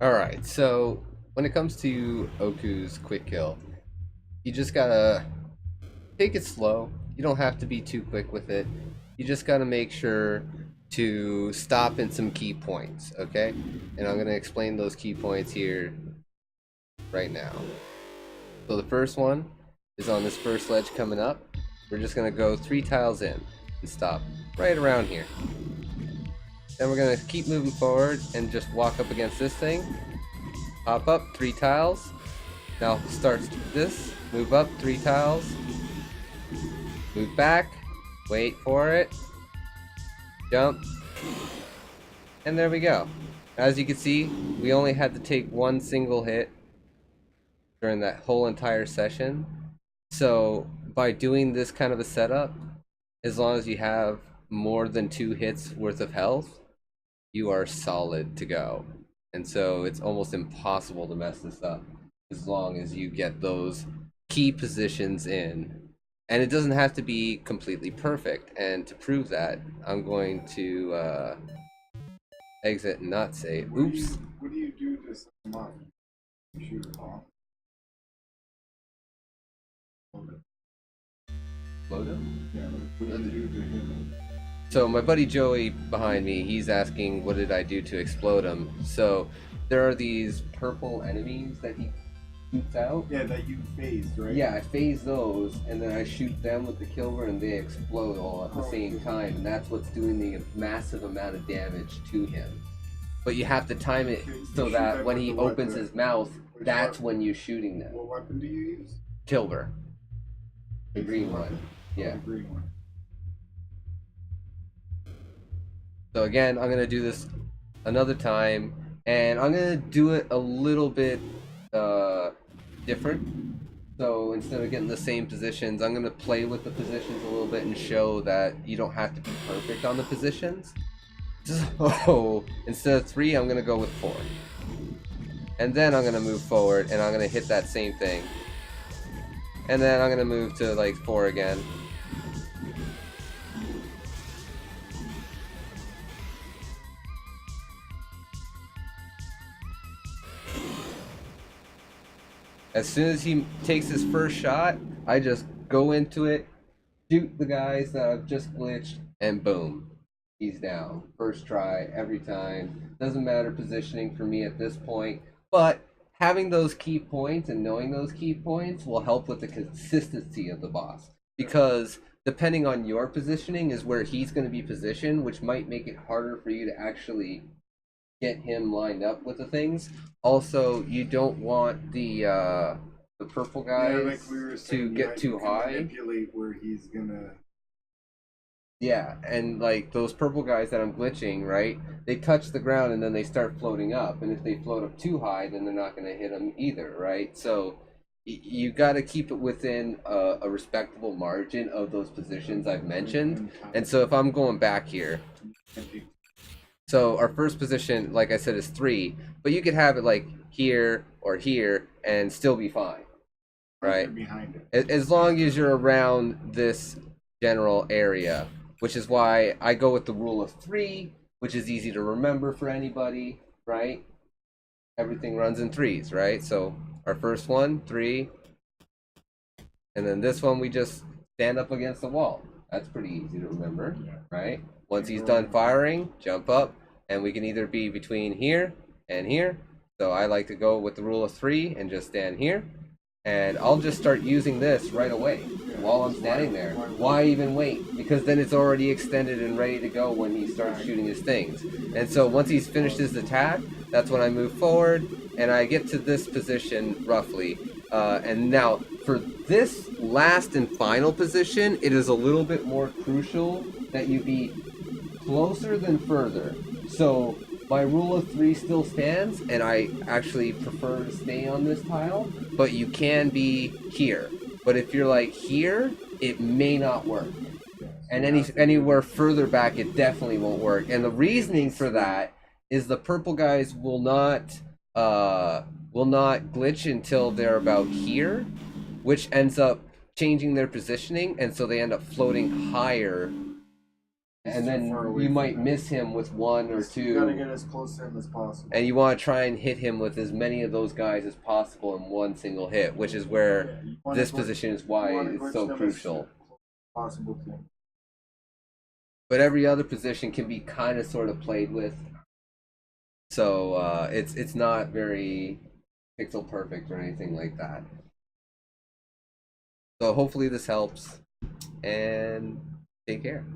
Alright, so when it comes to Oku's quick kill, you just gotta take it slow. You don't have to be too quick with it. You just gotta make sure to stop in some key points, okay? And I'm gonna explain those key points here right now. So the first one is on this first ledge coming up. We're just gonna go 3 tiles in and stop right around here. Then we're gonna keep moving forward and just walk up against this thing. Hop up 3 tiles. Now starts this. Move up 3 tiles. Move back. Wait for it. Jump. And there we go. As you can see, we only had to take one single hit during that whole entire session. So by doing this kind of a setup, as long as you have more than 2 hits worth of health, you are solid to go. And so it's almost impossible to mess this up as long as you get those key positions in. And it doesn't have to be completely perfect. And to prove that, I'm going to exit and not save. Oops. What do you do to set them up? You shoot it off? Load him? Yeah, what do you do to him? So my buddy Joey behind me, he's asking what did I do to explode him. So there are these purple enemies that he shoots out. Yeah, that you phased, right? Yeah, I phase those and then I shoot them with the Kilver and they explode all at the same time, and that's what's doing the massive amount of damage to him. But you have to time it so that when he opens his mouth, that's when you're shooting them. What weapon do you use? Kilver. The green one. Yeah. The green one. So again, I'm gonna do this another time, and I'm gonna do it a little bit different. So instead of getting the same positions, I'm gonna play with the positions a little bit and show that you don't have to be perfect on the positions. So instead of 3, I'm gonna go with 4, and then I'm gonna move forward and I'm gonna hit that same thing, and then I'm gonna move to like 4 again. As soon as he takes his first shot, I just go into it, shoot the guys that I've just glitched, and boom, he's down. First try, every time. Doesn't matter positioning for me at this point, but having those key points and knowing those key points will help with the consistency of the boss. Because depending on your positioning is where he's going to be positioned, which might make it harder for you to actually get him lined up with the things. Also, you don't want the purple guys like we were to saying, get too high. Manipulate where he's gonna. Yeah, and like those purple guys that I'm glitching, right? They touch the ground and then they start floating up, and if they float up too high, then they're not going to hit them either, right? So you got to keep it within a respectable margin of those positions I've mentioned. And so if I'm going back here. So our first position, like I said, is 3, but you could have it like here or here and still be fine, right? Behind it. As long as you're around this general area, which is why I go with the rule of 3, which is easy to remember for anybody, right? Everything runs in 3s, right? So our first one, 3, and then this one we just stand up against the wall. That's pretty easy to remember, right? Once he's done firing, jump up, and we can either be between here and here. So I like to go with the rule of 3 and just stand here. And I'll just start using this right away while I'm standing there. Why even wait? Because then it's already extended and ready to go when he starts shooting his things. And so once he's finished his attack, that's when I move forward and I get to this position roughly. And now for this last and final position, it is a little bit more crucial that you be closer than further. So my rule of 3 still stands, and I actually prefer to stay on this tile, but you can be here. But if you're like here, it may not work. And anywhere further back, it definitely won't work. And the reasoning for that is the purple guys will not glitch until they're about here, which ends up changing their positioning, and so they end up floating higher He's and too then far away you from might him. miss him with one or You gotta two, get as close to him as possible. and you want to try and hit him with as many of those guys as possible in one single hit, which is where Yeah, you wanna this glitch- position is you why wanna it's glitch so them as crucial. close as possible to him. But every other position can be kind of sort of played with, so it's not very pixel perfect or anything like that. So hopefully this helps, and take care.